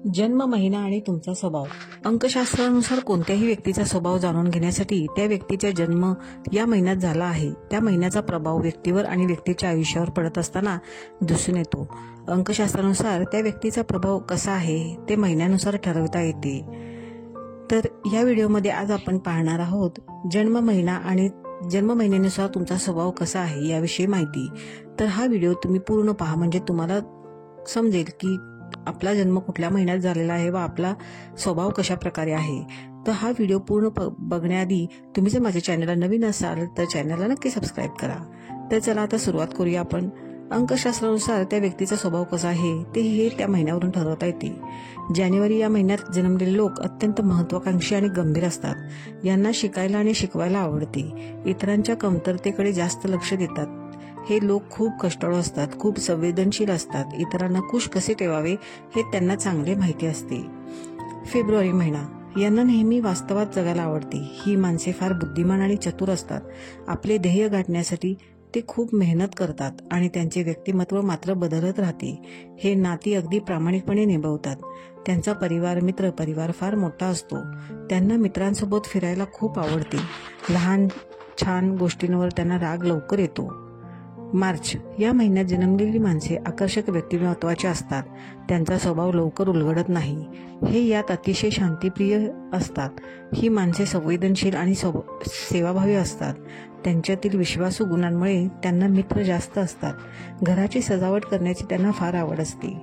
जन्म, महिना आणि तुमचा स्वभाव. अंकशास्त्रानुसार कोणत्याही व्यक्तीचा स्वभाव जाणून घेण्यासाठी त्या व्यक्तीचा जन्म या महिन्यात झाला आहे त्या महिन्याचा प्रभाव व्यक्तीवर आणि व्यक्तीच्या आयुष्यावर पडत असताना दिसून येतो. अंकशास्त्रानुसार त्या व्यक्तीचा प्रभाव कसा आहे ते महिन्यानुसार ठरवता येते. तर या व्हिडिओमध्ये आज आपण पाहणार आहोत जन्म, महिना आणि जन्म महिन्यानुसार तुमचा स्वभाव कसा आहे याविषयी माहिती. तर हा व्हिडिओ तुम्ही पूर्ण पहा, म्हणजे तुम्हाला समजेल की आपला जन्म कुठल्या महिन्यात झालेला आहे व आपला स्वभाव कशा प्रकारे आहे. तर हा व्हिडिओ पूर्ण बघण्याआधी तुम्ही जर माझ्या चॅनलला नवीन असाल तर चॅनलला नक्की सबस्क्राईब करा. तर चला आता सुरुवात करूया आपण. अंकशास्त्रानुसार त्या व्यक्तीचा स्वभाव कसा आहे ते हे त्या महिन्यावरून ठरवता येते. जानेवारी या महिन्यात जन्मलेले लोक अत्यंत महत्वाकांक्षी आणि गंभीर असतात. यांना शिकायला आणि शिकवायला आवडते. इतरांच्या कमतरतेकडे जास्त लक्ष देतात. हे लोक खूप कष्टाळू असतात, खूप संवेदनशील असतात. इतरांना खुश कसे ठेवावे हे त्यांना चांगले माहिती असते. फेब्रुवारी महिना यांना नेहमी वास्तवात जगायला आवडते. ही माणसे फार बुद्धिमान आणि चतुर असतात. आपले ध्येय गाठण्यासाठी ते खूप मेहनत करतात आणि त्यांचे व्यक्तिमत्व मात्र बदलत राहते. हे नाती अगदी प्रामाणिकपणे निभावतात. त्यांचा मित्र परिवार फार मोठा असतो. त्यांना मित्रांसोबत फिरायला खूप आवडते. लहान छान गोष्टींवर त्यांना राग लवकर येतो. मार्च या महिन्यात जन्मलेली माणसे आकर्षक व्यक्तिमत्वाचे असतात. त्यांचा स्वभाव लवकर उलगडत नाही. हे यात अतिशय शांतिप्रिय असतात. ही माणसे संवेदनशील आणि सेवाभावी असतात. त्यांच्यातील विश्वासू गुणांमुळे त्यांना मित्र जास्त असतात. घराची सजावट करण्याची त्यांना फार आवड असते.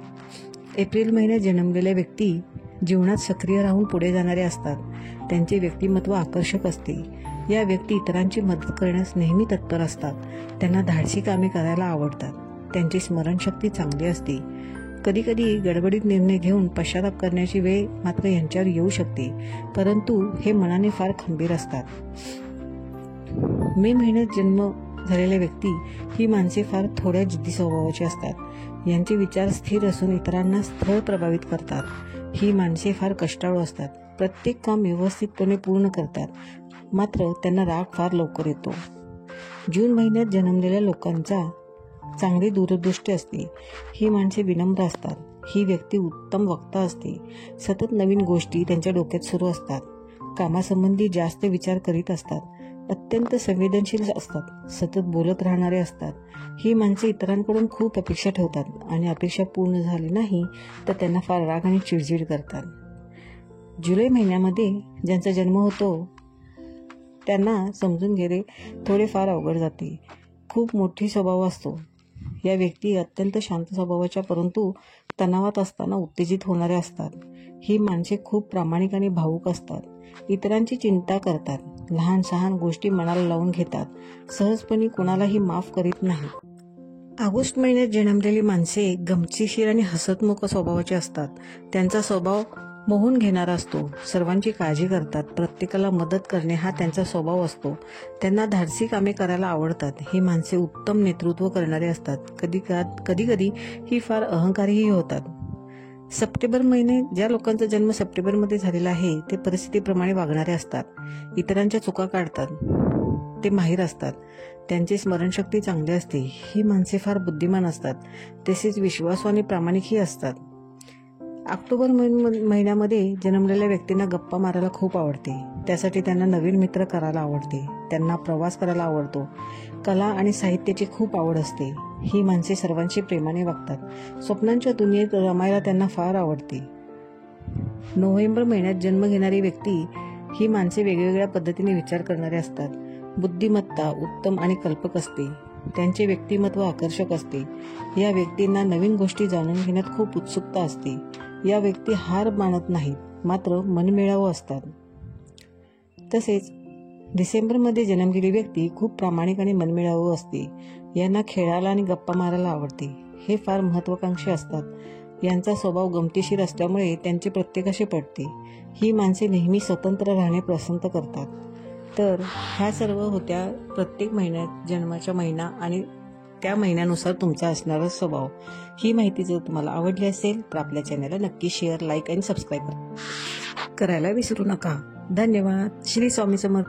एप्रिल महिन्यात जन्मलेल्या व्यक्ती जीवनात सक्रिय राहून पुढे जाणारे असतात. त्यांचे व्यक्तिमत्व आकर्षक असते. या व्यक्ती इतरांची मदत करण्यास नेहमी तत्पर असतात. त्यांना धाडसी कामे करायला आवडतात. त्यांची स्मरणशक्ती चांगली असते. कधी कधी गडबडीत निर्णय घेऊन पश्चाताप करण्याची वेळ मात्र यांच्यावर येऊ शकते, परंतु हे मनाने फार खंबीर असतात. मे महिन्यात जन्म झालेल्या व्यक्ती ही माणसे फार थोड्या जिद्दी स्वभावाची असतात. यांचे विचार स्थिर असून इतरांना स्थळ प्रभावित करतात. ही माणसे फार कष्टाळू असतात. प्रत्येक काम व्यवस्थितपणे पूर्ण करतात, मात्र त्यांना राग फार लवकर येतो. जून महिन्यात जन्मलेल्या लोकांचा चांगली दूरदृष्टी असते. ही माणसे विनम्र असतात. ही व्यक्ती उत्तम वक्ता असते. सतत नवीन गोष्टी त्यांच्या डोक्यात सुरू असतात. कामासंबंधी जास्त विचार करीत असतात. अत्यंत संवेदनशील असतात. सतत बोलत राहणारे असतात. ही माणसे इतरांकडून खूप अपेक्षा ठेवतात आणि अपेक्षा पूर्ण झाली नाही तर त्यांना फार राग आणि चिडचिड करतात. जुलै महिन्यामध्ये ज्यांचा जन्म होतो त्यांना समजून घेणे थोडे फार अवघड जाते. खूप मोठी स्वभाव असतो. या व्यक्ती अत्यंत शांत स्वभावाच्या परंतु तणावात असताना उत्तेजित होणारे असतात. ही माणसे खूप प्रामाणिक आणि भावूक असतात. इतरांची चिंता करतात. लहान सहान गोष्टी मनाला लावून घेतात. सहजपणे कोणालाही माफ करीत नाही. ऑगस्ट महिन्यात जन्मलेली माणसे गमतीशीर आणि हसतमुख स्वभावाचे असतात. त्यांचा स्वभाव मोहून घेणारा असतो. सर्वांची काळजी करतात. प्रत्येकाला मदत करणे हा त्यांचा स्वभाव असतो. त्यांना धाडसी कामे करायला आवडतात. ही माणसे उत्तम नेतृत्व करणारे असतात. कधी कधी ही फार अहंकारीही होतात. सप्टेंबर महिने ज्या लोकांचा जन्म सप्टेंबरमध्ये झालेला आहे ते परिस्थितीप्रमाणे वागणारे असतात. इतरांच्या चुका काढतात. ते माहिर असतात. त्यांची स्मरणशक्ती चांगली असते. ही माणसे फार बुद्धिमान असतात. तसेच विश्वासू आणि प्रामाणिकही असतात. ऑक्टोबर महिन्यामध्ये जन्मलेल्या व्यक्तींना गप्पा मारायला खूप आवडते. त्यासाठी त्यांना नवीन मित्र करायला आवडते. त्यांना प्रवास करायला आवडतो. कला आणि साहित्याची खूप आवड असते. ही माणसे सर्वांशी प्रेमाने वागतात. स्वप्नांच्या दुनियेत रमायला त्यांना फार आवडते. नोव्हेंबर महिन्यात जन्म घेणारी व्यक्ती ही माणसे वेगवेगळ्या पद्धतीने विचार करणारे असतात. बुद्धिमत्ता उत्तम आणि कल्पक असते. त्यांचे व्यक्तिमत्व आकर्षक असते. या व्यक्तींना नवीन गोष्टी जाणून घेण्यात खूप उत्सुकता असते. या व्यक्ती हार मानत नाहीत, मात्र मनमिळावू असतात. तसेच डिसेंबरमध्ये जन्मलेली व्यक्ती खूप प्रामाणिक आणि मनमिळावू असते. यांना खेळायला आणि गप्पा मारायला आवडते. हे फार महत्वाकांक्षी असतात. यांचा स्वभाव गमतीशीर असल्यामुळे त्यांचे प्रत्येकाशी पटते. ही माणसे नेहमी स्वतंत्र राहणे पसंत करतात. तर ह्या सर्व होत्या प्रत्येक महिन्यात जन्माच्या महिना आणि त्या महिन्यानुसार तुमचा असणारा स्वभाव. ही माहिती जर तुम्हाला आवडली असेल तर आपल्या चॅनलला नक्की शेअर, लाईक आणि सबस्क्राईब करायला विसरू नका. धन्यवाद. श्री स्वामी समर्थ.